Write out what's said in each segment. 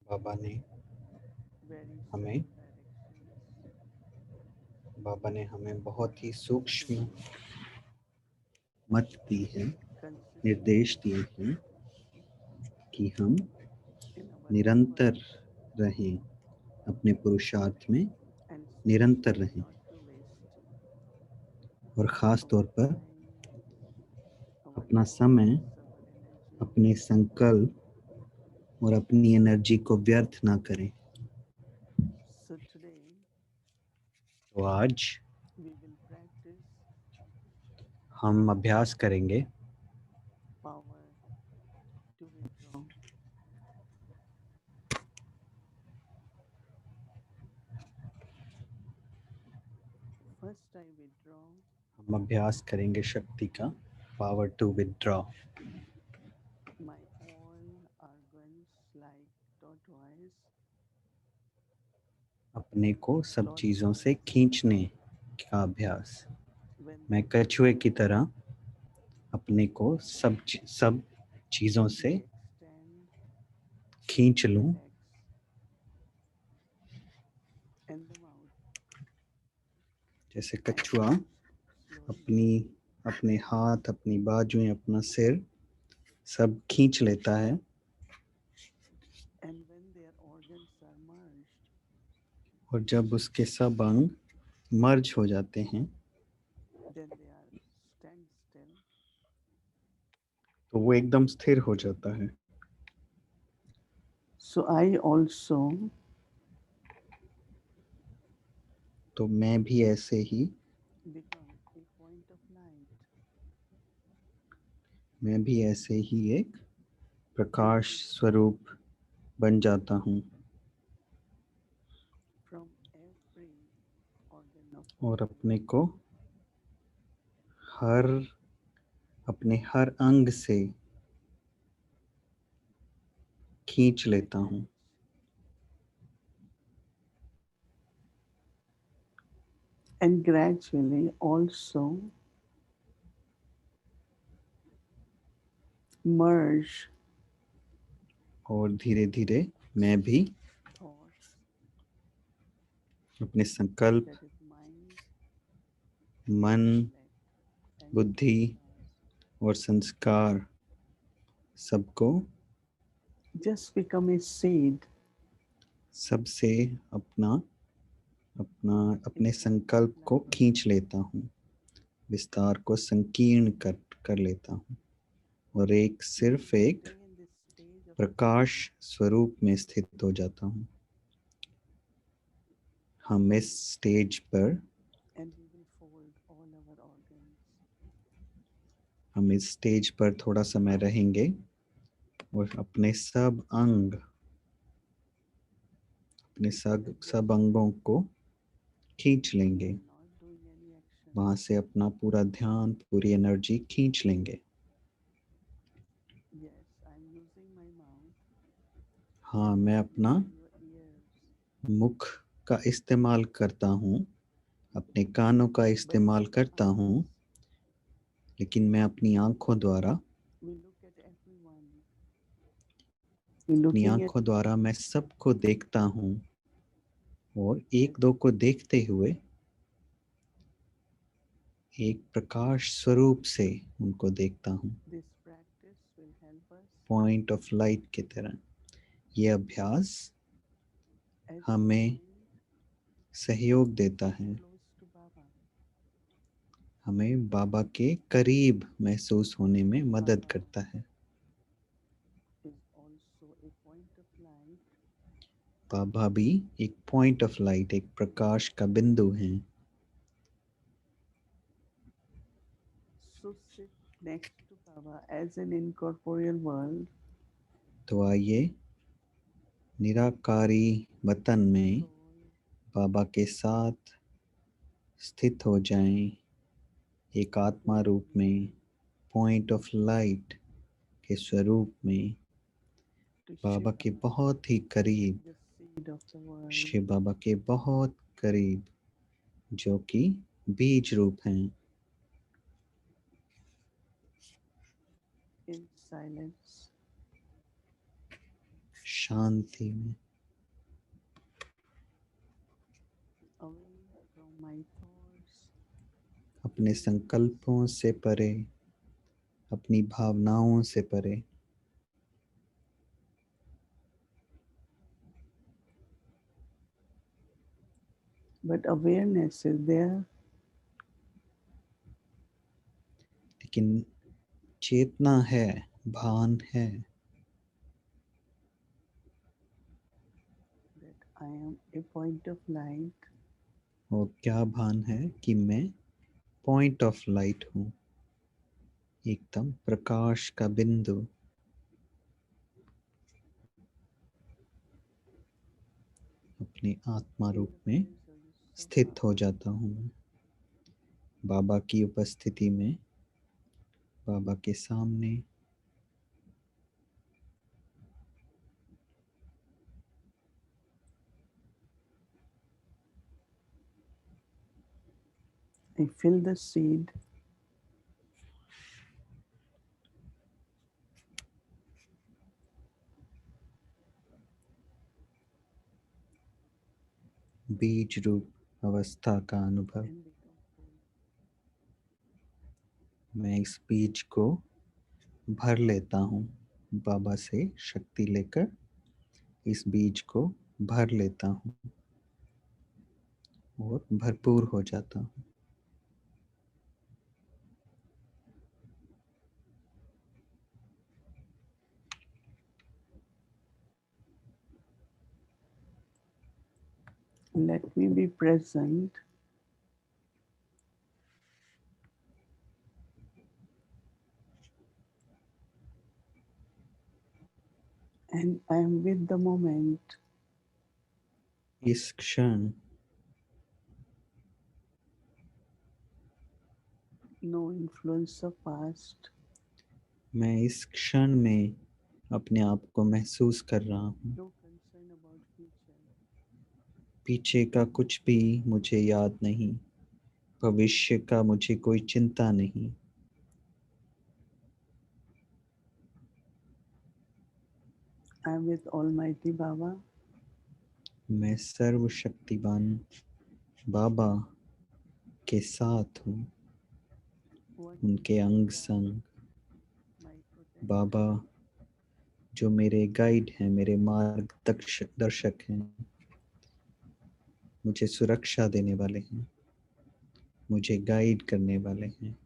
बाबा ने very हमें subtle directions, बाबा ने हमें बहुत ही सूक्ष्म मत दी है, निर्देश consistency दिए हैं कि हम in our निरंतर efforts, रहें, अपने पुरुषार्थ में and निरंतर especially रहें, not to waste और ख़ास our तौर पर time, our अपना समय, thoughts, our energy. अपने संकल्प और अपनी एनर्जी को व्यर्थ ना करें। So today तो आज we will practice हम अभ्यास करेंगे power to withdraw. First, I withdraw हम अभ्यास करेंगे शक्ति का, power to withdraw. my all organs like tortoise. अपने को सब चीज़ों से Tortoise, खींचने का अभ्यास। when मैं they कछुए की extend, तरह अपने को सब चीज़ों when से they extend खींच their लूं, legs and the mouth, जैसे and कछुआ slowly, अपनी अपने हाथ, अपनी बाजुएं, अपना सिर सब खींच लेता है, and when their organs are merged, और जब उसके सब अंग मर्ज हो जाते हैं then they are stand still. तो वो एकदम स्थिर हो जाता है। So I also तो मैं भी ऐसे ही become a point of light मैं भी ऐसे ही एक प्रकाश स्वरूप बन जाता हूँ, from every organ of my और body. हर अपने हर अंग से खींच My लेता हूँ। touch and gradually also merge और धीरे धीरे मैं भी thoughts, अपने संकल्प, that is mind, मन, intellect, and बुद्धि sanskars, और संस्कार सबको just become a seed सबसे अपना अपना in अपने point of संकल्प को light. खींच लेता हूँ, विस्तार को संकीर्ण कर लेता हूँ, और एक We will सिर्फ एक stay in this stage of Prakash awareness स्वरूप में स्थित हो जाता हूँ। हम इस स्टेज पर and we will fold all our organs. हम इस स्टेज पर थोड़ा समय रहेंगे और अपने सब अंगों को खींच We लेंगे, are not doing any action. वहां से अपना पूरा ध्यान, पूरी एनर्जी खींच लेंगे। Yes, I'm using my mouth हाँ, and मैं you are अपना using your ears. मुख का इस्तेमाल करता हूँ, अपने कानों का But इस्तेमाल with the करता eyes, हूँ, लेकिन मैं अपनी आंखों द्वारा we look at everyone. We're अपनी looking at आंखों द्वारा मैं सबको देखता हूँ, और एक दो को देखते हुए एक प्रकाश स्वरूप से उनको देखता हूँ, this practice will help us point of light की तरह। ये अभ्यास as we हमें find सहयोग देता है, close to Baba. हमें बाबा के करीब महसूस होने में मदद Baba करता है। is also a point of light. बाबा भी एक पॉइंट ऑफ लाइट, एक प्रकाश का बिंदु हैं। So sit next to Baba as an incorporeal world. तो आइए निराकारी वतन में Soul बाबा के साथ स्थित हो जाएं, एक आत्मा where रूप we में, पॉइंट ऑफ लाइट के स्वरूप में, to बाबा Shiva, के बहुत ही करीब, the seed of the world. Shiv बाबा के बहुत करीब, जो कि बीज रूप हैं। In silence, शांति में, away from my thoughts, अपने संकल्पों से परे, अपनी भावनाओं से परे। but awareness is there. लेकिन चेतना है, भान है That I am a point of light. और क्या भान है कि मैं पॉइंट ऑफ लाइट हूँ, एकदम प्रकाश का बिंदु। अपने आत्मा in रूप the में presence of स्थित हो Baba. जाता हूँ मैं, बाबा की उपस्थिति में, बाबा के सामने। I feel the seed. बीज रूप अवस्था का अनुभव। And become full. मैं इस बीज को भर लेता हूँ, बाबा से शक्ति लेकर इस बीज को भर लेता हूँ और भरपूर हो जाता हूँ। Let me be present and I am with the moment. इस क्षण No influence of past. मैं इस क्षण में अपने आप को महसूस कर रहा हूँ। No concern about future. पीछे का कुछ भी मुझे याद नहीं, भविष्य का मुझे कोई चिंता नहीं। I am with Almighty Baba. मैं सर्वशक्तिवान बाबा के साथ हूँ, One उनके with अंग Baba, संग। my protector. बाबा जो मेरे गाइड हैं, मेरे दर्शक हैं, मुझे सुरक्षा देने वाले हैं, मुझे गाइड करने वाले हैं।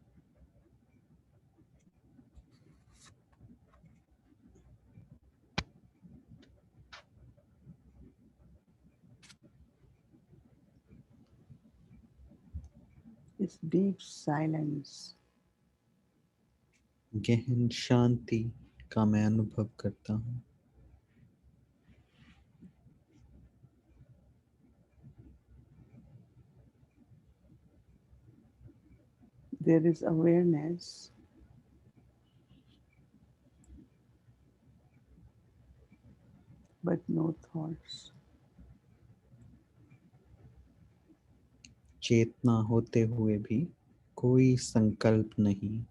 Is deep silence. गहन शांति का मैं अनुभव करता हूँ। There is awareness. But no thoughts. चेतना होते हुए भी कोई संकल्प नहीं।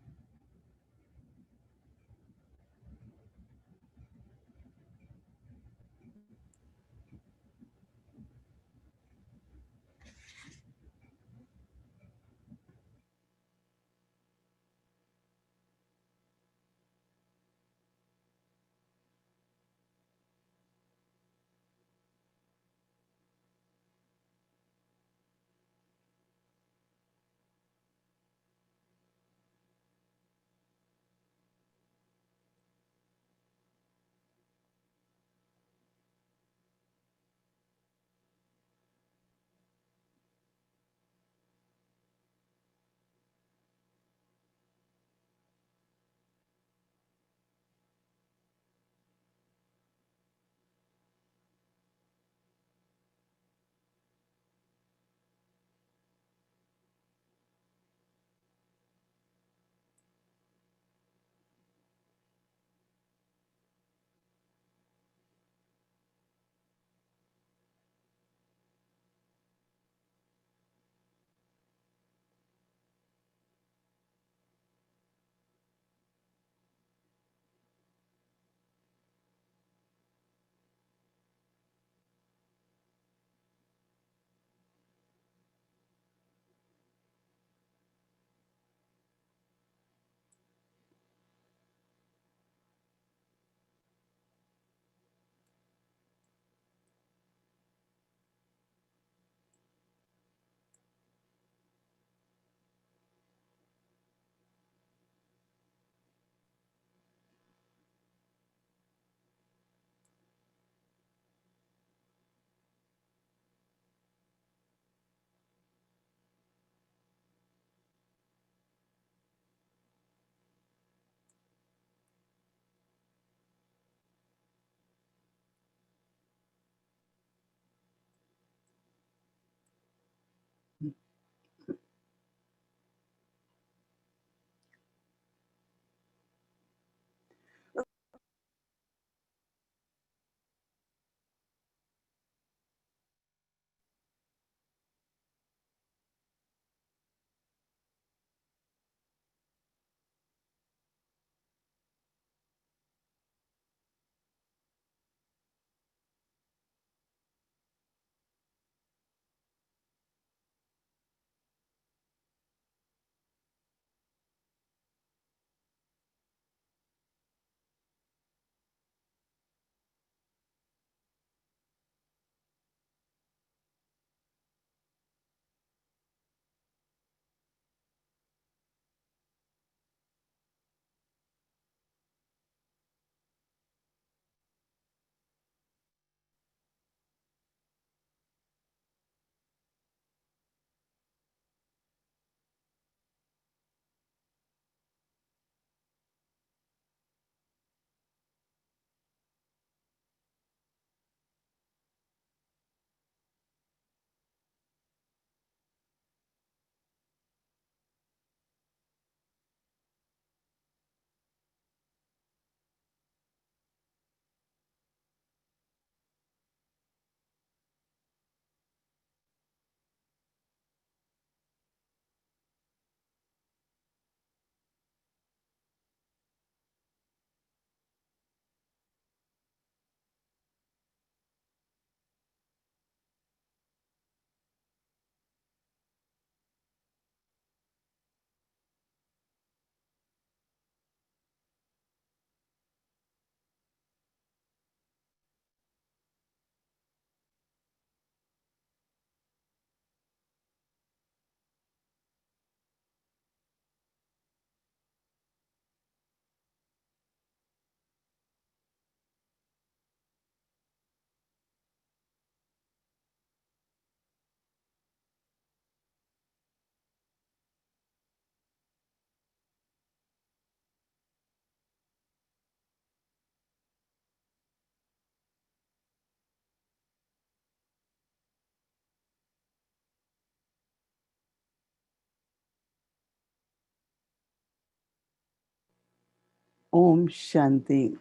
Om Shanti.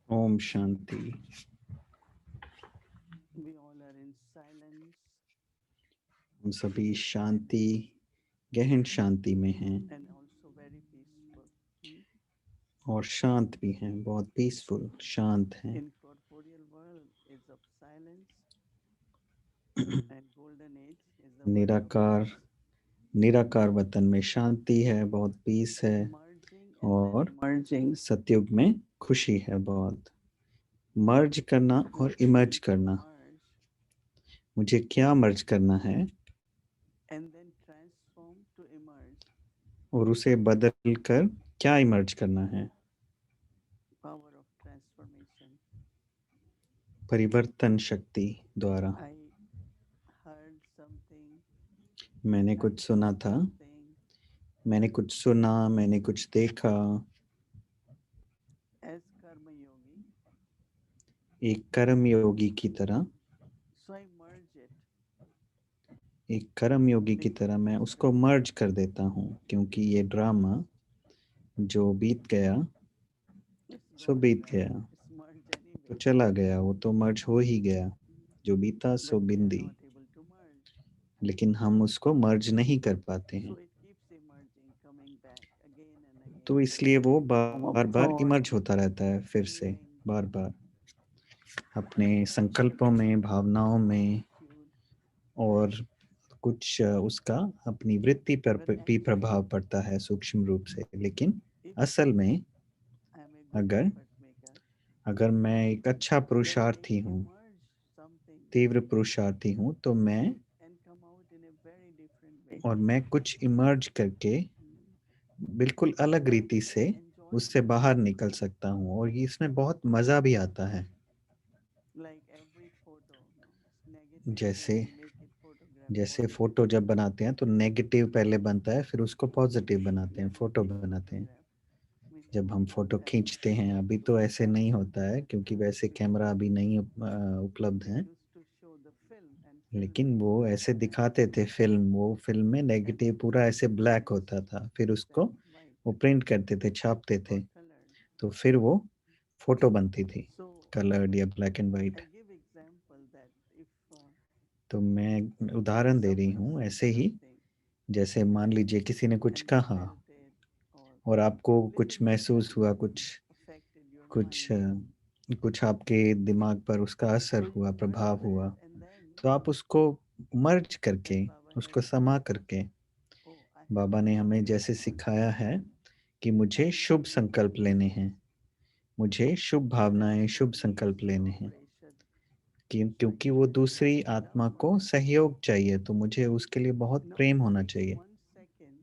Om Shanti. We all are in silence हम सभी शांति, गहन शांति में हैं and also very peaceful. और शांत भी हैं, बहुत पीसफुल, शांत हैं। Incorporeal world is of silence and golden age is the world of निराकार peace. निराकार वतन में शांति है, बहुत पीस है, Merging and और then emerging. सतयुग में खुशी है बहुत। मर्ज करना और What I emerge need to करना। merge मुझे क्या मर्ज करना है and then transform to emerge. और उसे बदल कर क्या इमर्ज करना है। Power of transformation. परिवर्तन शक्ति द्वारा। I heard something. मैंने I कुछ felt सुना था, something. मैंने कुछ सुना, मैंने कुछ देखा। As karma yogi, एक कर्म योगी की तरह, so I merge it. एक कर्म योगी की तरह मैं उसको मर्ज कर देता हूँ, क्योंकि ये ड्रामा जो बीत गया It's सो gone बीत by. गया, It's merged तो anyway. चला गया, वो तो मर्ज हो ही गया। जो बीता सो But we are bindi, not able to merge. लेकिन हम उसको मर्ज नहीं कर पाते हैं। So it keeps emerging, coming back again and again. तो इसलिए वो Form bar of bar thought, emerge होता रहता है, फिर से feeling, बार बार अपने संकल्पों में, भावनाओं में, attitude. और कुछ उसका अपनी वृत्ति पर But भी actually, प्रभाव पड़ता है सूक्ष्म रूप से। लेकिन if असल में I'm a good अगर effort maker, अगर मैं एक अच्छा then I पुरुषार्थी हूँ, emerge something तीव्र पुरुषार्थी हूँ, तो मैं and come out in a very different way. और मैं कुछ इमर्ज करके बिल्कुल अलग So I रीति से feel उससे enjoyment, बाहर निकल सकता हूँ, और ये इसमें बहुत मजा भी आता है। like every photo, no? It's negative, जैसे then make it photograph जैसे positive. फोटो जब बनाते हैं तो नेगेटिव पहले बनता है, फिर उसको पॉजिटिव बनाते हैं, Then we फोटो take बनाते हैं। photograph. Means जब हम फोटो that खींचते हैं, अभी तो ऐसे नहीं होता है क्योंकि वैसे कैमरा अभी नहीं उपलब्ध they है, used to show the film and film लेकिन is वो black ऐसे and दिखाते थे फिल्म, वो फिल्म में and नेगेटिव the पूरा ऐसे ब्लैक images होता था, फिर is उसको then white वो प्रिंट करते थे, छापते or थे, colored. तो फिर वो फोटो बनती थी, So कलर्ड या black and I white. give example that if तो मैं उदाहरण दे रही someone हूँ said ऐसे ही, something जैसे मान लीजिए किसी ने कुछ and you कहा felt it or और आपको little कुछ bit महसूस हुआ, कुछ affected your कुछ mind. कुछ आपके दिमाग पर उसका असर So you हुआ, merge प्रभाव हुआ, that and then तो आप उसको मर्ज करके, as Baba has उसको समा taught us, करके, oh I have Baba to ने have हमें good जैसे thoughts सिखाया है कि मुझे and शुभ संकल्प लेने हैं, मुझे शुभ भावनाएं, then शुभ it संकल्प needs लेने हैं, cooperation. क्योंकि वो दूसरी आत्मा को सहयोग चाहिए, तो मुझे उसके लिए बहुत Now प्रेम it होना takes चाहिए, 1 second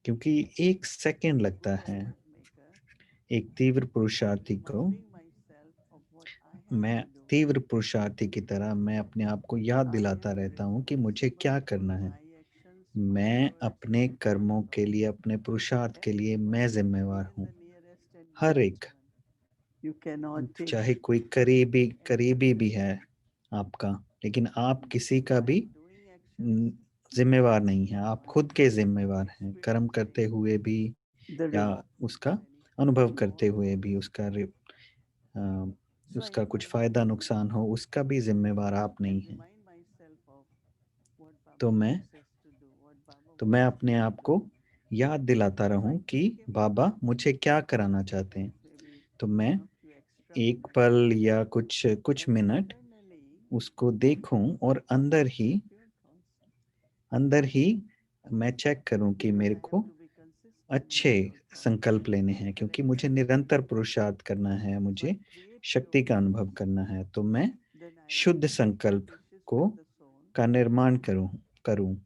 क्योंकि एक सेकंड a लगता good है effort maker एक तीव्र पुरुषार्थी को। reminding myself of what I have मैं to do. तीव्र पुरुषार्थी की तरह मैं अपने आप को याद I दिलाता am रहता हूँ कि मुझे responsible क्या for करना है। my actions, my मैं words अपने and my कर्मों के thoughts. लिए, अपने पुरुषार्थ के लिए मैं Everybody, जिम्मेवार even हूँ। the nearest and her dearest एक, one. You cannot take चाहे कोई करीबी करीबी भी anybody's है आपका, लेकिन आप but किसी का भी while doing actions, जिम्मेवार नहीं है, आप one खुद के is जिम्मेवार हैं, कर्म करते experiencing हुए भी the या उसका benefit अनुभव and करते all हुए those. भी, उसका So I उसका कुछ immerse फायदा myself नुकसान हो, उसका भी जिम्मेवार आप and नहीं हैं। remind myself of what तो Baba मैं wants us to do, what Baba तो मैं wants अपने me to आप do. को याद दिलाता So रहूं I कि take a बाबा moment, मुझे क्या कराना चाहते हैं। maybe तो मैं a few extra एक minutes, पल या कुछ कुछ and मिनट internally उसको देखूं और check the pure thoughts. अंदर ही मैं चेक करूं कि Because मेरे I have को to be consistent अच्छे in pure thoughts. संकल्प लेने हैं, क्योंकि Correct मुझे निरंतर consistently. पुरुषार्थ करना है, So I मुझे create शक्ति pure का अनुभव thoughts. करना है। तो मैं Then I शुद्ध make good संकल्प wishes को for the soul का निर्माण करूं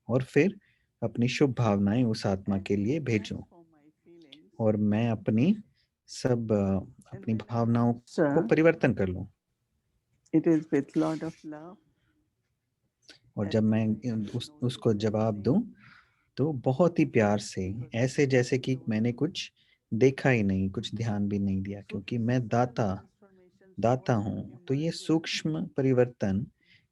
और फिर अपनी शुभ भावनाएं उस आत्मा and के लिए भेजूं, transform my feelings. और मैं अपनी सब And अपनी when I भावनाओं को answer, परिवर्तन कर लूं। it is with lot of love और as जब if मैं I didn't उसको notice जवाब anything दूं तो बहुत ही प्यार से, because I ऐसे was जैसे not कि मैंने noticing. कुछ देखा ही नहीं, कुछ ध्यान भी नहीं दिया, So क्योंकि this मैं subtle दाता transformation, दाता small हूँ। तो ये emergence सूक्ष्म परिवर्तन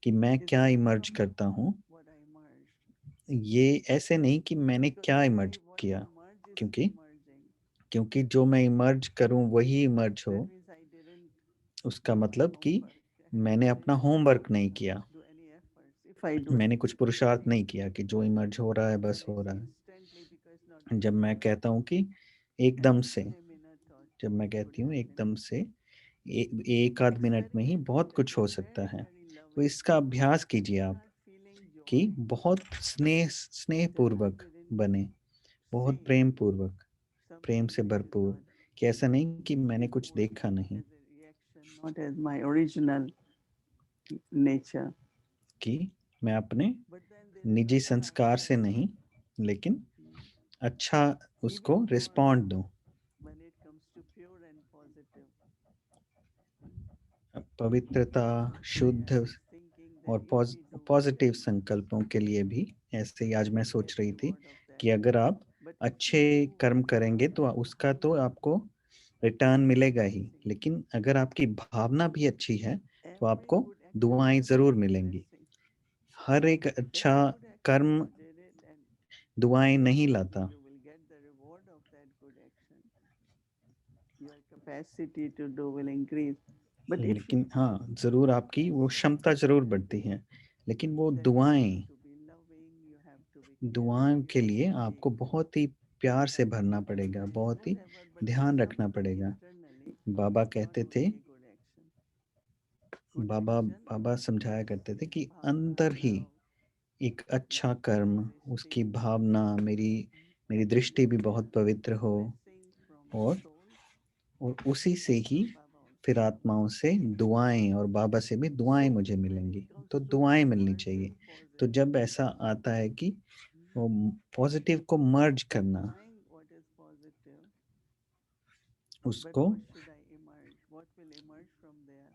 कि मैं is क्या not इमर्ज from करता हूँ, what I merged. ये ऐसे नहीं कि मैंने Because क्या what इमर्ज I किया, merge is क्योंकि emerging. क्योंकि जो मैं इमर्ज करूं वही इमर्ज हो, That means I didn't उसका do my मतलब कि homework. मैंने अपना होमवर्क नहीं किया, Do any efforts. If I do मैंने it, कुछ पुरुषार्थ नहीं किया कि जो इमर्ज हो रहा है but बस हो it's रहा instantly because not है। जब मैं कहता हूँ कि and एकदम से, within a minute or जब two मैं it could कहती हूँ happen. एकदम से, एक आध It's मिनट very में ही बहुत difficult. कुछ हो It's सकता very, है। very तो loving. इसका अभ्यास When कीजिए you आप start feeling कि joy, बहुत स्नेह the life पूर्वक within you बने, बहुत saying प्रेम पूर्वक, प्रेम something से this is भरपूर, not कि ऐसा नहीं कि मैंने is कुछ देखा working नहीं, as a reaction, not as my original nature. कि मैं अपने But then there is निजी other संस्कार से aspect. नहीं, लेकिन Mm. अच्छा Even उसको for रिस्पॉन्ड दूं। when it comes to pure and positive. पवित्रता, I शुद्ध was thinking that और if we do positive well, संकल्पों के लिए भी ऐसे ही आज we मैं will सोच get रही थी reward of that. कि अगर आप But if we अच्छे do कर्म करेंगे तो उसका तो harmful, आपको रिटर्न मिलेगा ही, blessing, लेकिन अगर आपकी भावना भी अच्छी है तो every आपको good action दुआएं comes जरूर with मिलेंगी। blessing. हर एक अच्छा Very good action कर्म you did it, and दुआएं नहीं definitely लाता, you will get the reward of that good action. Your capacity to do will increase. But if you लेकिन हाँ जरूर आपकी वो क्षमता जरूर बढ़ती है, लेकिन वो then you have दुआएं, to be loving, you have to be caring, दुआओं you के have लिए to be आपको बहुत ही प्यार से भरना compassionate, पड़ेगा, बहुत ही whatever, but ध्यान रखना something पड़ेगा। internally, बाबा not कहते थे, only good action. Good बाबा action बाबा समझाया plus करते थे कि bhavana, अंदर ही love, एक अच्छा कर्म, drisти, उसकी भावना, मेरी मेरी and दृष्टि भी बहुत पवित्र हो, blessing from और soul उसी से and ही from Baba फिर also. आत्माओं से दुआएं, और बाबा से भी दुआएं So मुझे when it मिलेंगी, comes तो to दुआएं मिलनी चाहिए। emerging तो positive, जब ऐसा आता है कि वो पॉजिटिव को मर्ज करना, knowing what is positive, but उसको, what should I emerge? What will emerge from there?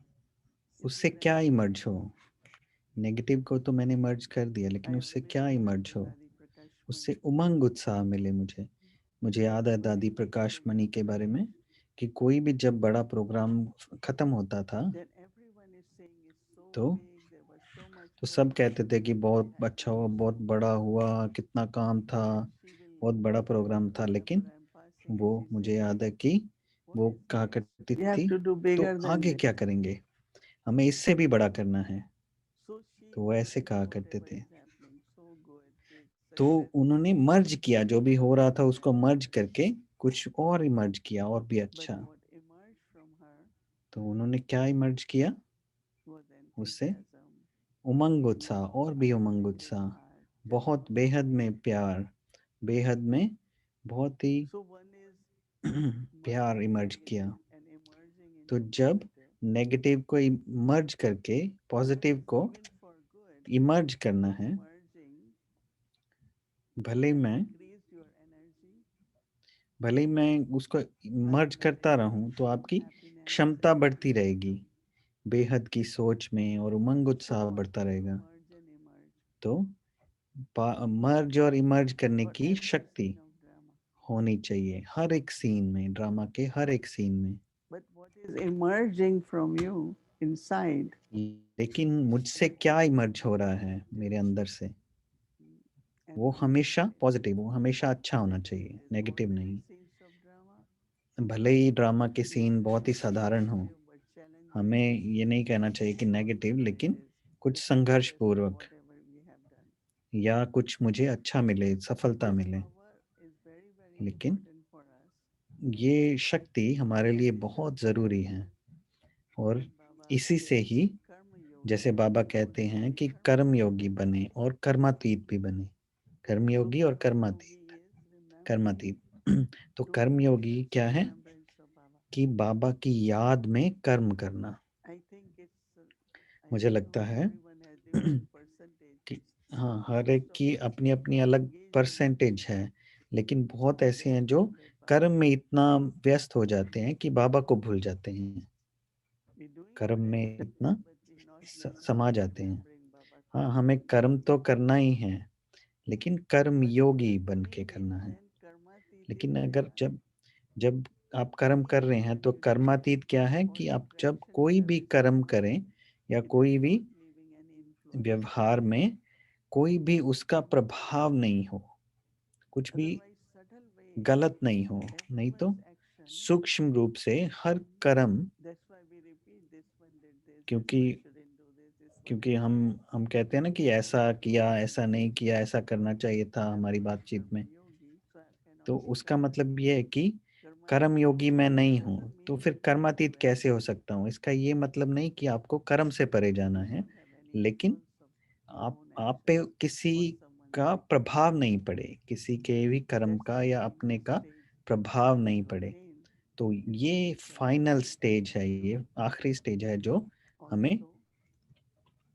Is उससे it क्या beneficial इमर्ज to हो। me? नेगेटिव को तो मैंने मर्ज कर दिया, I लेकिन was उससे क्या very इमर्ज mindful, हो, Dadi Prakash उससे Mani. उमंग उत्साह मिले मुझे। मुझे याद है What दादी did he प्रकाश say? मणि के बारे में कि कोई भी जब बड़ा प्रोग्राम खत्म होता था Then everyone is saying it's so तो big, there was so much सब work, कहते थे कि I बहुत had to अच्छा हुआ, do बहुत so बड़ा much. हुआ, कितना काम था, Then she will, बहुत बड़ा प्रोग्राम था। whatever लेकिन I'm passing, वो she मुझे says, याद है कि what वो is कहा next? करती We have थी, to do तो bigger than आगे this. क्या करेंगे, हमें इससे भी बड़ा करना है। So she तो वो ऐसे merged कहा करते whatever थे। is happening, so good, big, तो successful, उन्होंने मर्ज किया, जो भी हो रहा था उसको and मर्ज करके कुछ और इमर्ज किया, और भी but अच्छा। what emerged from her तो उन्होंने क्या इमर्ज किया was उससे, enthusiasm, उमंग उत्साह, love, और भी उमंग unlimited उत्साह, heart, बहुत बेहद generosity. में प्यार, बेहद में बहुत ही So one is प्यार merging इमर्ज किया। negative and emerging तो into जब positive. नेगेटिव को मर्ज करके What पॉजिटिव is को even for good, इमर्ज करना those है, merging भले have मैं increased your energy, भले मैं उसको मर्ज करता abundance, रहूं तो आपकी happiness, क्षमता बढ़ती रहेगी, बेहद की सोच में, और उमंग so उत्साह what बढ़ता to रहेगा। merge and emerge तो मर्ज और इमर्ज करने for की every शक्ति scene of drama. होनी चाहिए हर एक सीन में, ड्रामा के हर एक सीन में। But what is emerging from you inside, लेकिन मुझसे क्या इमर्ज हो रहा है मेरे अंदर से, and वो what is हमेशा it? पॉजिटिव, वो हमेशा अच्छा होना Whether it चाहिए, is नेगेटिव ordinary नहीं। scenes of drama, भले ही ड्रामा के सीन even बहुत ही if it is साधारण हो, negative but challenging, हमें ये नहीं कहना चाहिए कि नेगेटिव, but it लेकिन is कुछ संघर्ष success of पूर्वक, whatever we have done. या कुछ मुझे अच्छा मिले, सफलता This मिले। power is very, very लेकिन important for us. ये शक्ति हमारे And लिए this is बहुत where, ज़रूरी है, और when Baba इसी से says ही, karma जैसे yogi, बाबा so कहते that हैं we कि karma कर्म yogi. योगी बने और कर्मातीत भी बने, So कर्मयोगी और karma yogi कर्मातीत, is remembering कर्मातीत। तो to कर्मयोगी practice क्या है remembrance of Baba. कि बाबा की याद में कर्म करना। I think it's, I मुझे don't know, लगता है everyone has different percentage. कि हाँ, हर Most एक of की us अपनी अपनी are अलग engaged in परसेंटेज है, लेकिन बहुत ऐसे हैं जो devotion that कर्म Baba में wants. इतना व्यस्त हो जाते हैं कि बाबा को भूल जाते हैं, We're doing कर्म good में activities, इतना but we're not doing समा enough जाते हैं। remembering Baba हाँ, हमें constantly. कर्म तो करना ही है, लेकिन कर्म But योगी बन के doing it, करना है। then karmatit is लेकिन अगर there. जब जब आप कर्म कर Anything रहे हैं, when तो you do कर्मातीत क्या है for कि आप जब interaction with कोई भी others, कर्म करें, या it is कोई भी not leaving any influence. व्यवहार में कोई भी उसका प्रभाव नहीं हो, कुछ भी Otherwise, subtle way गलत नहीं हो, नहीं तो Everyone's action. सूक्ष्म रूप से हर कर्म, That's why we repeat this one did this, this क्योंकि one shouldn't do this one क्योंकि shouldn't do this. हम कहते हैं ना कि ऐसा किया, ऐसा नहीं किया, ऐसा करना चाहिए था I'm हमारी not बातचीत में, karma yogi, so I तो cannot say उसका मतलब ये है karmatit. कि कर्म Karmatit योगी मैं नहीं हूँ, doesn't तो mean फिर that you कर्मातीत have कैसे हो any, सकता हूँ। इसका ये मतलब नहीं कि आपको कर्म से परे जाना you है, don't have any लेकिन influence of your own आप पे actions किसी on someone का else. प्रभाव नहीं पड़े, किसी के भी कर्म That's का the या अपने final का stage प्रभाव नहीं to पड़े। attain तो ये this फाइनल karmatit स्टेज है, stage. ये आखिरी स्टेज है जो हमें Also,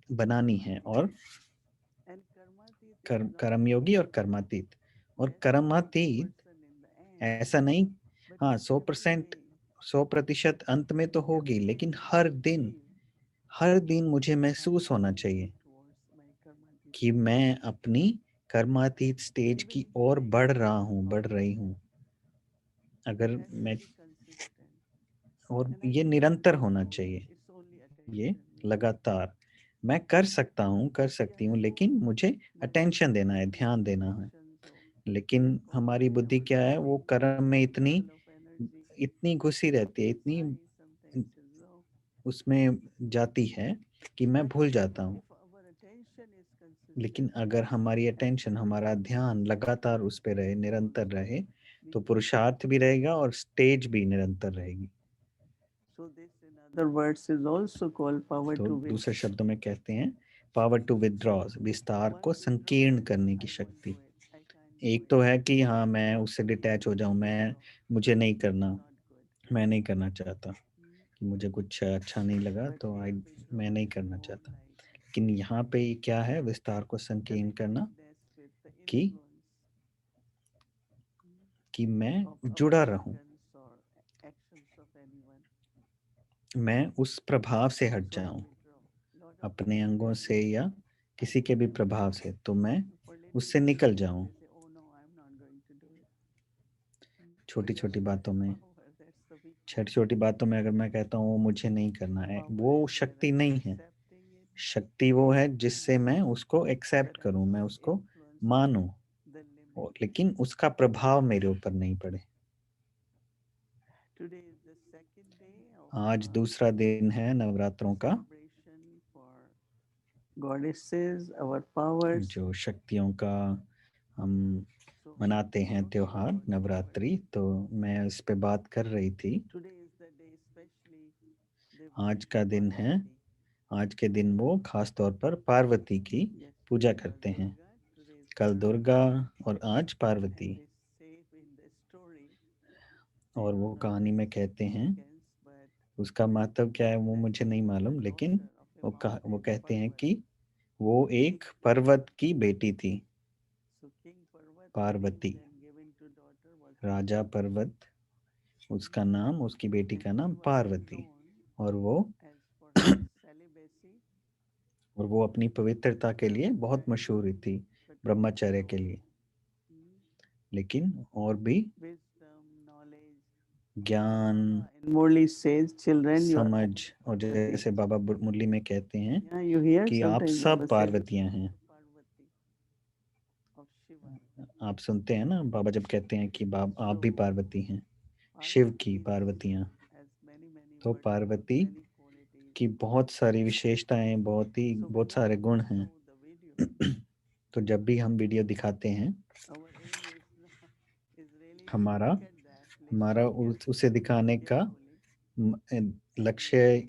बनानी है। और and karmatit is not कर्मयोगी और कर्मातीत, और just 1% कर्मातीत in the end, ऐसा नहीं, but हाँ every 100%, day 100% अंत में तो होगी, every day लेकिन I हर should दिन, feel हर दिन मुझे that I'm महसूस होना moving चाहिए towards my karmatit कि stage. मैं अपनी कर्मातीत स्टेज Even की ओर today बढ़ रहा हूँ, or बढ़ रही हूँ। it अगर has to मैं, be consistent. और And I ये cannot निरंतर होना control it. चाहिए, It's only ये attention we need. लगातार। मैं कर सकता हूँ, कर We सकती are हूँ, so लेकिन मुझे much अटेंशन देना है, busy ध्यान with देना है। actions of लेकिन हमारी occupying बुद्धि our क्या है, वो time, कर्म में इतनी full of energy. इतनी घुसी रहती है, Sometimes इतनी high, sometimes is low. उसमें जाती है कि मैं But भूल जाता हूँ। if our attention is लेकिन consistent अगर हमारी and अटेंशन, हमारा consistent ध्यान लगातार उस पे रहे, will निरंतर also रहे, be तो consistent. पुरुषार्थ भी रहेगा और स्टेज भी निरंतर रहेगी। So this, in other words, is also called power तो to दूसरे withdraw. शब्दों में कहते हैं पावर टू विदड्रॉ, विस्तार One को withdraw संकीर्ण means करने की I won't शक्ति। do it, I can't do एक it. तो है कि हाँ मैं उससे डिटैच हो जाऊं, मैं, Withdraw, मुझे नहीं करना, not good. मैं नहीं करना चाहता, Hmm. कि मुझे कुछ अच्छा नहीं लगा But तो आई, here मैं withdraw नहीं is करना more चाहता। like लेकिन यहाँ पे क्या है, विस्तार को संकीर्ण करना, connectedness with the कि influence मैं of our जुड़ा रहूं, organs or actions of anyone. मैं उस प्रभाव से हट So I जाऊं, withdraw. Lot of अपने people अंगों they से say, या I किसी के भी withdraw. प्रभाव से, तो मैं For little उससे little निकल things जाऊं। they say, oh no, I'm not going to do it. छोटी That's छोटी not बातों में, power. That's the छोटी weakness. छोटी बातों में अगर मैं कहता हूँ वो मुझे नहीं करना है, Power वो is where शक्ति I'm नहीं है। accepting it, शक्ति वो है जिससे मैं उसको that एक्सेप्ट I'm करूं, मैं not उसको influencing मानूं, the और limit. लेकिन उसका प्रभाव मेरे ऊपर नहीं पड़े। Today is the second day of आज दूसरा दिन है नवरात्रों का, celebration for goddesses, our powers. जो शक्तियों का हम So I मनाते was हैं talking त्योहार about powers. नवरात्रि, तो मैं इस पे बात कर रही थी। Today is the day, especially they आज worship का दिन है, Parvati. आज के दिन वो खास तौर पर पार्वती की पूजा Yesterday was करते हैं। Durga, today is कल दुर्गा Parvati, और आज Parvati. and they say in the story, I और वो don't know कहानी the में कहते हैं, significance, but उसका महत्व क्या है वो that मुझे she नहीं was the मालूम, लेकिन daughter of a वो mountain, कहते हैं कि Parvati. वो एक King पर्वत Parvati. की बेटी थी, So King Parvati Parvati. named and given to daughter was Raja Parvati. पर्वत, उसका नाम, उसकी बेटी And का she नाम was पार्वती। known और वो as for her celibacy, और वो अपनी पवित्रता के लिए बहुत brahmacharya, मशहूर थी, but ब्रह्मचर्य के also लिए। mm, लेकिन और भी wisdom, knowledge. ज्ञान, Baba in Murli says, children, you are समझ, all और Parvati. जैसे बाबा मुरली में कहते हैं Yeah, you hear कि आप sometimes सब Baba say this, पार्वतियां हैं। the Parvati of Shiva. आप सुनते हैं ना बाबा जब कहते हैं कि आप भी So पार्वती हैं, शिव की Parvati पार्वतियां। has many तो virtues, पार्वती many qualities. की बहुत सारी विशेषताएं, So बहुत whenever सारे we गुण हैं। show the video, तो जब भी हम वीडियो दिखाते हैं, our aim is really to हमारा look at that, हमारा listen उसे carefully, दिखाने का carefully, and लक्ष्य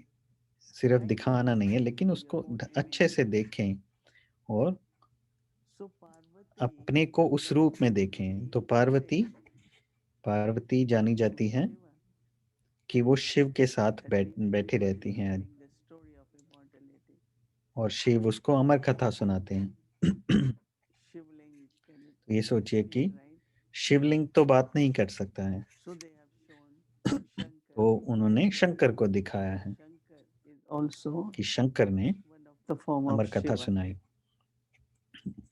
सिर्फ try to दिखाना नहीं है, understand लेकिन in your उसको own अच्छे image. से देखें और So Parvati अपने को उस was रूप में known to देखें। be तो पार्वती, पार्वती जानी जाती with है Shiva. कि वो शिव के साथ That means she बैठी was रहती हैं, telling the story of immortality. और शिव उसको अमर कथा सुनाते हैं। Shivling, can it ये सोचिए speak, कि right? शिवलिंग तो बात नहीं कर सकता है, So they have shown Shankar. तो उन्होंने शंकर को दिखाया है Shankar is also कि शंकर ने one of the form of अमर कथा Shiva. सुनाई,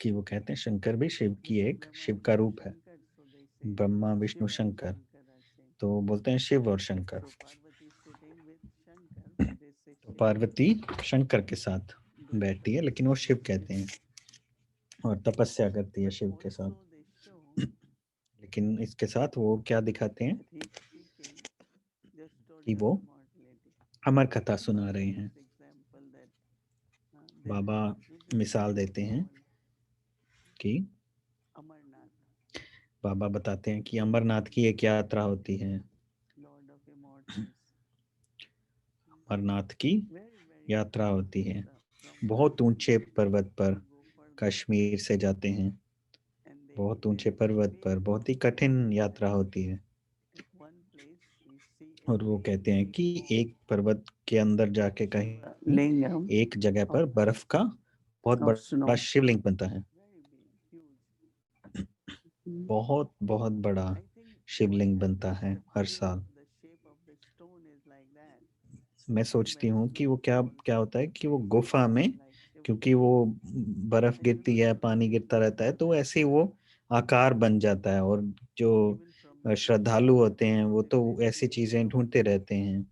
कि वो कहते हैं शंकर भी शिव की Vishnu, एक, Brahma, शिव का Vishnu, रूप है। Shankar. So they say Brahma Vishnu Shiva and Shankar, Shankar are same. तो बोलते हैं शिव और Shankar. So Parvati is sitting with Shankar, but they say तो Shiva. पार्वती शंकर के साथ Doing बैठती है, लेकिन वो tapasya शिव with कहते Shiva. हैं, और तपस्या करती है But शिव के साथ। also they show लेकिन इसके साथ वो क्या दिखाते हैं that he's speaking the कि story of वो immortality. अमर कथा सुना रहे हैं। This example that there Baba is a मिसाल place देते हैं called कि Amarnath, बाबा बताते हैं कि अमरनाथ की एक यात्रा होती है। Lord of Immortals. अमरनाथ की Very, very यात्रा difficult. होती है। From बहुत ऊंचे Kashmir, पर्वत पर they go for कश्मीर से जाते हैं। and they बहुत ऊंचे end पर्वत पर very बहुत ही close कठिन to यात्रा होती है। at one place we see a और वो very कहते हैं big कि ball, एक पर्वत के अंदर जाके Shiva कहीं lingam एक जगह of पर बर्फ का बहुत of बड़ा snow, शिवलिंग बनता है। very big, huge. बहुत बहुत बड़ा I think what शिवलिंग बनता happens, है the हर shape, साल। the shape of the stone is like that. मैं सोचती When हूँ कि snow वो क्या falls, क्या होता है कि वो it गुफा becomes में, like Shiva. क्योंकि वो बर्फ And you गिरती will है, see पानी गिरता people रहता है, तो like ऐसे ही वो आकार बन जाता है। और जो even from श्रद्धालु होते हैं वो when तो they ऐसी see a चीजें stone ढूंढते रहते हैं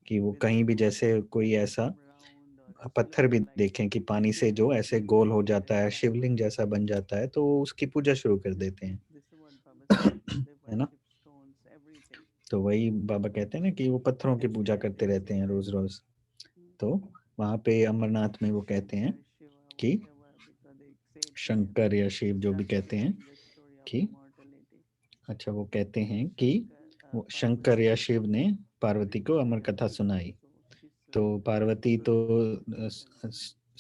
कि वो with the कहीं भी water, जैसे कोई when it ऐसा become round or पत्थर भी sloped like देखें कि पानी से Shiva, जो ऐसे they गोल हो go जाता and है, climb up शिवलिंग there. जैसा बन जाता है, तो उसकी पूजा शुरू कर देते हैं। This is what Baba says. They है ना? worship stones, everything. तो वही बाबा कहते हैं ना कि वो पत्थरों की As पूजा that करते they रहते say हैं that रोज रोज। mm, तो वहां पे अमरनाथ में वो कहते हैं Shankar, Shiva, कि whatever, because they say it together. Shankar या शिव जो भी Start कहते हैं telling the story of कि immortality. अच्छा वो कहते हैं कि Shankar, वो शंकर या Parvati शिव ने पार्वती को dreamed अमर that कथा सुनाई। so she तो slept पार्वती तो peacefully अ, with the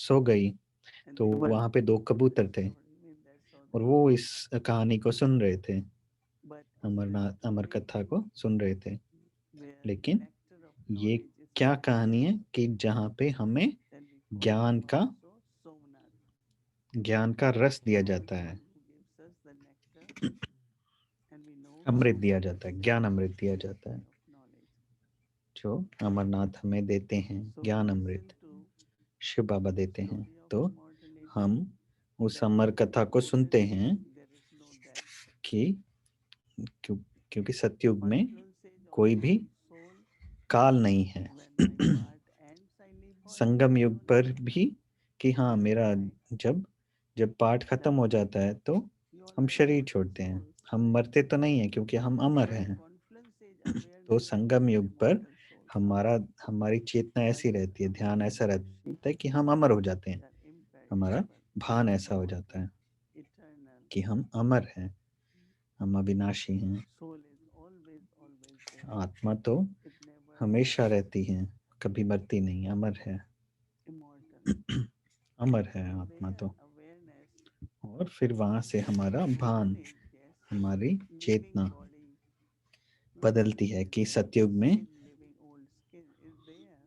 सो गई। and तो they were वहां पे दो in that कबूतर थे story, in that so और they वो say. इस कहानी को सुन रहे थे, But in this Amarnath Amar story, कथा को सुन रहे थे। where लेकिन nectar of ये knowledge is क्या available, कहानी है कि जहाँ पे हमें then we call ज्ञान him का also Somnath, ज्ञान का रस दिया God, जाता है, one who gives us the nectar, and we know अमृत दिया Somnath जाता है, is ज्ञान the अमृत दिया जाता city है, of knowledge. जो अमरनाथ हमें देते हैं, So we ज्ञान listen Amrit to Shiv Baba the देते हैं। story of तो immortality, हम उस that अमर in कथा को सुनते हैं immortality there is no death. कि क्यों क्योंकि सतयुग में Earthly sage कोई also भी soul काल नहीं है। when my part ends I leave body Sangam I युग know पर nothing. भी कि हाँ There is मेरा life. जब जब पाठ खत्म हो जाता है तो You all हम are शरीर immortal छोड़ते हैं। souls. हम मरते तो नहीं है क्योंकि हम अमर Our हैं। confluence stage तो awareness that Sangam we are युग पर immortal souls. हमारा हमारी चेतना ऐसी Like रहती है, ध्यान Amar ऐसा Rishi, रहता है कि हम अमर हो जाते we हैं। are हमारा imperishable, भान ऐसा हो जाता immortal, है eternal. कि हम अमर हैं, हम अविनाशी हैं। Soul is always, always there. आत्मा तो It never हमेशा dies. रहती है, कभी मरती नहीं, अमर है। Immortal. अमर है From आत्मा there, तो। awareness, और फिर वहां से हमारा भान, one is yes, हमारी living चेतना body. बदलती है कि सतयुग में, Skin, living old skin is there,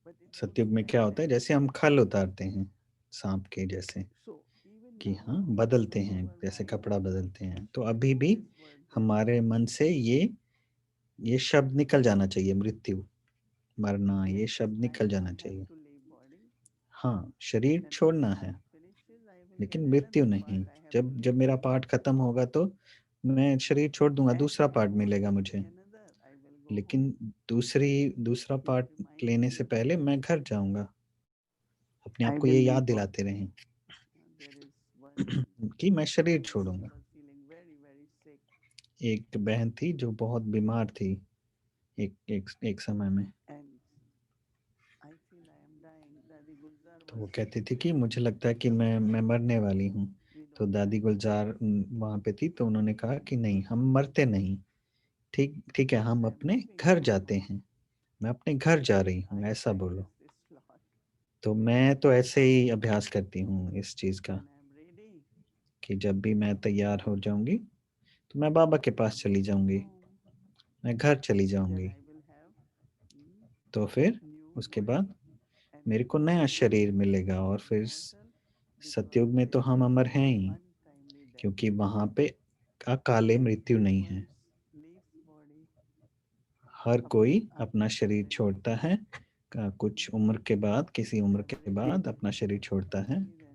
but it goes सतयुग में क्या fat होता है and जैसे हम खल उतारते हैं सांप के जैसे, so even कि now हाँ बदलते from हैं, our जैसे mind कपड़ा बदलते हैं। तो अभी through भी this word death हमारे मन से ये शब्द निकल जाना चाहिए, मृत्यु, मरना, ये yes शब्द like निकल I जाना have चाहिए। to leave body हाँ, शरीर and when छोड़ना my है, part finishes I will लेकिन get मृत्यु another नहीं। part I have to जब leave मेरा पाठ खत्म होगा तो मैं शरीर छोड़ दूंगा, as दूसरा I पार्ट go मिलेगा there will मुझे। be another I will go home लेकिन दूसरा keep पार्ट लेने reminding से पहले मैं घर जाऊंगा। अपने आप I को will ये याद leave body. दिलाते रहें There is one कि मैं शरीर girl she छोड़ूंगा। was feeling very very sick एक बहन थी जो बहुत बीमार थी एक समय में। and I feel I am dying. Dadi Gulzar तो was वो कहती sitting थी कि there. मुझे लगता है कि मैं मरने वाली हूँ। We तो don't दादी die. गुलजार वहां पे थी, तो उन्होंने कहा कि नहीं, हम मरते नहीं। ठीक ठीक है, Yes, हम I am अपने leaving घर this जाते body. हैं, मैं अपने घर जा रही I हूँ, ऐसा बोलो। practice this lot. तो मैं तो ऐसे ही अभ्यास करती हूँ इस चीज का, When I am ready, कि जब भी मैं तैयार हो जाऊंगी तो मैं बाबा के पास I चली will go जाऊंगी, home. मैं घर चली Then जाऊंगी। I will have तो फिर new उसके body बाद and मेरे we को will नया know शरीर that मिलेगा। we और are फिर immortal because सतयुग में तो there हम is अमर no हैं ही, untimely death. क्योंकि वहां पे अकाले मृत्यु नहीं Everyone है। leaves body हर कोई अपना after शरीर certain छोड़ता है, कुछ उम्र के बाद, किसी उम्र के every बाद अपना शरीर छोड़ता है। season.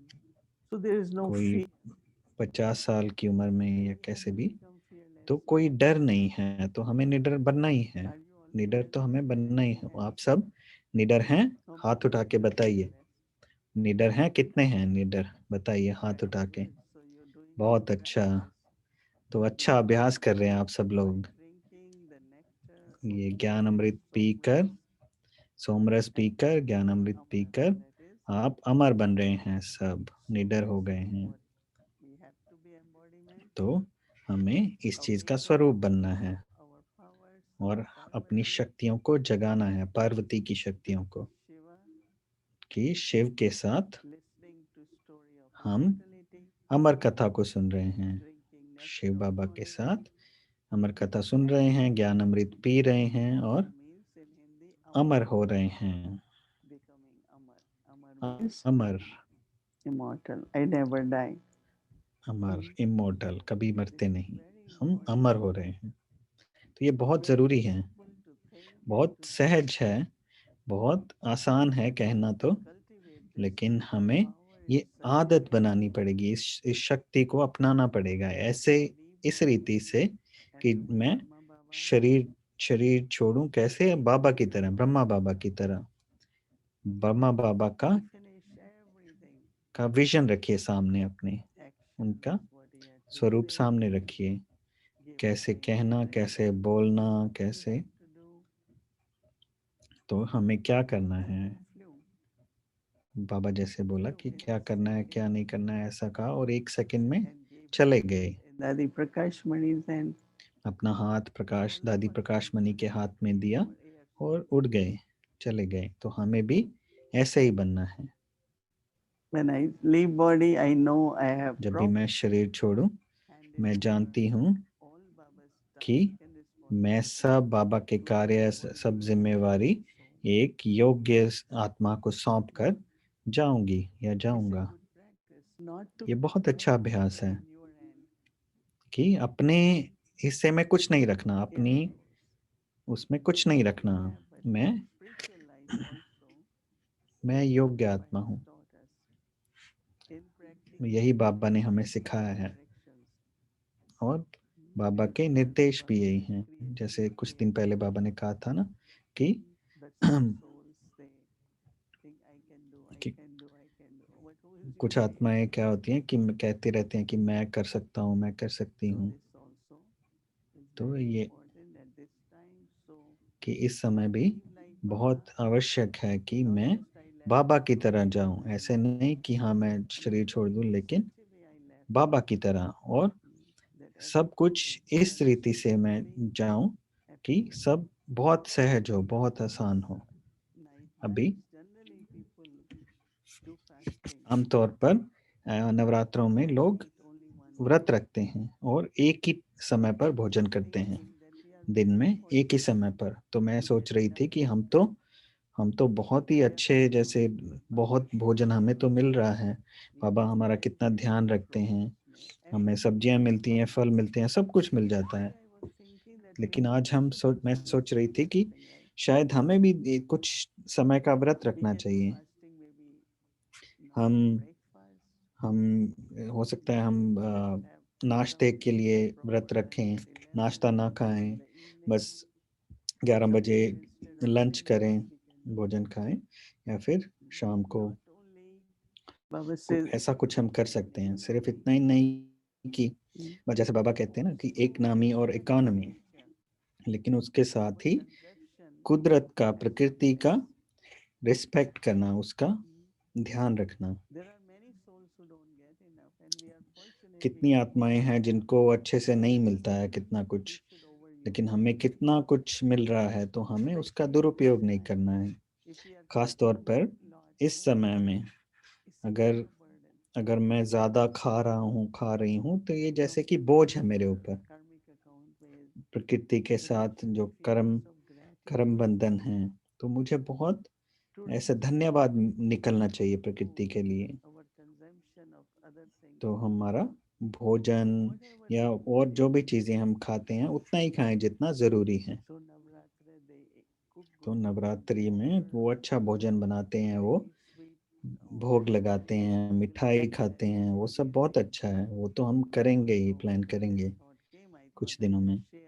So there is no कोई fear. 50 साल की उम्र में या Then कैसे we भी, become fearless. तो कोई डर नहीं है। तो हमें निडर बनना ही है, Are you all निडर तो fearless? हमें Raise बनना ही your है। hand. आप सब निडर हैं? How हाथ many उठा of के you are बताइए, fearless? निडर हैं? कितने हैं निडर? बताइए हाथ Very उठा के। good. So you're doing बहुत good अच्छा, practice. तो अच्छा अभ्यास कर रहे हैं आप सब लोग। drinking the nectar ये of ज्ञान अमृत पीकर, सोमरस पीकर, ज्ञान अमृत पीकर that is आप अमर बन रहे हैं, सब निडर हो गए हैं। what we have to be embodiment, तो हमें इस चीज का स्वरूप बनना है our powers, और अपनी Parvati, शक्तियों को जगाना है, पार्वती की शक्तियों को, Shiva, कि शिव के साथ listening to story of हम immortality, अमर कथा को सुन रहे हैं। drinking शिव nectar of बाबा के knowledge, साथ अमर कथा सुन रहे हैं, ज्ञान अमृत पी रहे हैं और means in Hindi, अमर हो रहे हैं। becoming Amar. Amar means Amar, immortal. I never die. Amar, immortal, कभी This मरते is नहीं, very हम important. अमर हो रहे हैं। तो ये बहुत Very जरूरी है, simple to think, बहुत to सहज है, बहुत आसान है कहना तो, cultivate this लेकिन हमें power ये inside. आदत बनानी पड़ेगी, इस शक्ति को अपनाना पड़ेगा ऐसे, इस रीति से कि मैं Brahma Baba, शरीर शरीर छोड़ूं, कैसे? बाबा की तरह, ब्रह्मा बाबा की तरह। ब्रह्मा बाबा finish everything. का विजन रखिए सामने अपने, Action उनका is what he had to स्वरूप say, सामने रखिए, give कैसे time, कहना, direct कैसे बोलना, what we कैसे। have to do. तो हमें क्या करना है? Flew, बाबा जैसे बोला कि in क्या a करना है, second क्या नहीं करना है, ऐसा कहा और एक सेकंड में and gave चले his गए। hand in Dadi Prakash Mani's hand. अपना हाथ प्रकाश, दादी प्रकाश मणि के हाथ में दिया और उड़ गए, चले गए। तो हमें भी ऐसे ही बनना है। When I leave body, I know I have जब भी मैं शरीर छोड़ूं, handed मैं over जानती हूँ all Baba's कि task and मैं responsibility सब बाबा के कार्य, सब जिम्मेवारी एक योग्य आत्मा को सौंप कर जाऊंगी या It's a जाऊंगा। good practice not to ये बहुत अच्छा अभ्यास है in your hand. कि अपने हिस्से में कुछ नहीं रखना, अपनी Yes, उसमें कुछ नहीं रखना। yeah, but मैं spiritual life also, मैं योग्य Baba आत्मा has हूँ। taught us in practicing यही बाबा ने हमें Baba's सिखाया है directions. और बाबा के निर्देश भी यही Baba हैं। created जैसे the कुछ दिन chaos, पहले बाबा ने कहा था ना कि but some souls they think I can do, I कि can do, I can do. But who is your कुछ आत्माएं क्या होती हैं कि कहते रहते हैं कि मैं कर सकता हूँ, मैं कर सकती So हूँ। this also is तो very ये important at this time. So कि इस समय भी live like बहुत Baba. आवश्यक है कि Not मैं just I left Baba the की body, तरह जाऊं, ऐसे नहीं कि हाँ मैं शरीर छोड़ दूं, लेकिन such a way I left बाबा की तरह, और that सब everything कुछ is इस done रीति से मैं smoothly, जाऊं कि happily. सब बहुत सहज हो, बहुत आसान हो। Night अभी nights generally people do fasting. आमतौर पर नवरात्रों में लोग Eat only one व्रत meal. रखते हैं और एक ही समय पर भोजन करते हैं, Thinking that we are दिन very में एक ही fortunate समय पर। तो मैं to सोच get रही थी कि हम तो बहुत ही अच्छे, जैसे बहुत भोजन हमें तो मिल रहा है, बाबा हमारा कितना ध्यान रखते हैं, हमें सब्जियां मिलती हैं, फल मिलते हैं, सब कुछ मिल जाता है। Today I was thinking that लेकिन maybe आज we should मैं also सोच do रही थी कि fasting, right? शायद हमें भी कुछ समय का व्रत We रखना can do चाहिए। fasting maybe not हम for breakfast, हम हो सकता है हम have नाश्ते some के लिए व्रत proper रखें, at 11 नाश्ता ना खाएं, in the evening, बस 11 बजे somewhere instead of लंच करें, breakfast we can do भोजन खाएं, fasting. या फिर शाम को Not only Baba says ऐसा कुछ हम कर सकते हैं। सिर्फ इतना ही नहीं कि जैसे बाबा कहते हैं ना कि एक नामी और इकोनॉमी, लेकिन उसके साथ ही conception. कुदरत का, प्रकृति का रिस्पेक्ट करना, उसका ध्यान रखना। There are many souls who don't get enough, and we are fortunate we कितनी get आत्माएं हैं जिनको अच्छे से नहीं मिलता है कितना we कुछ, should overuse. लेकिन हमें कितना कुछ मिल रहा है, तो हमें उसका दुरुपयोग नहीं करना है। If we are खास तौर thinking पर that lot, इस समय में it's like अगर a burden. अगर मैं ज्यादा खा रहा हूँ, खा रही हूँ, तो ये जैसे कि बोझ है मेरे ऊपर। Karmic account where प्रकृति के there must साथ be जो feelings of कर्म gratitude बंधन है, तो मुझे बहुत to ऐसे respect धन्यवाद निकलना चाहिए प्रकृति food, के लिए। our consumption of other things, तो हमारा भोजन whatever या they और say. जो भी चीजें हम खाते हैं उतना ही खाएं जितना जरूरी है। So Navratri they cook तो good food, नवरात्रि में offer वो अच्छा भोजन बनाते हैं, वो very sweet भोग offerings, लगाते हैं, मिठाई खाते हैं, वो सब बहुत अच्छा है। वो तो हम करेंगे ही, So प्लान when this करेंगे thought came, I thought कुछ I दिनों should में। share.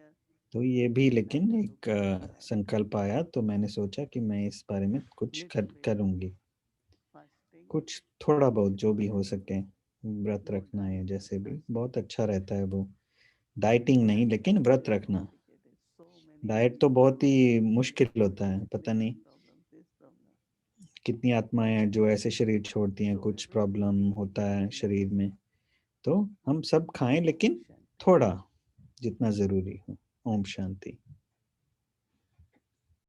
तो ये भी, I लेकिन will look एक into that. संकल्प आया, तो मैंने सोचा कि मैं इस बारे में कुछ Little bit करूंगी, fasting, कुछ थोड़ा बहुत जो भी हो सके, व्रत no रखना doubt है that जैसे भी fasting बहुत अच्छा रहता है वो। डाइटिंग नहीं, लेकिन व्रत रखना। डाइट तो बहुत ही मुश्किल होता है, पता नहीं कितनी आत्माएं हैं जो ऐसे शरीर छोड़ती हैं, कुछ प्रॉब्लम होता है शरीर में। तो हम सब खाएं, लेकिन थोड़ा, जितना जरूरी हो। ओम शांति।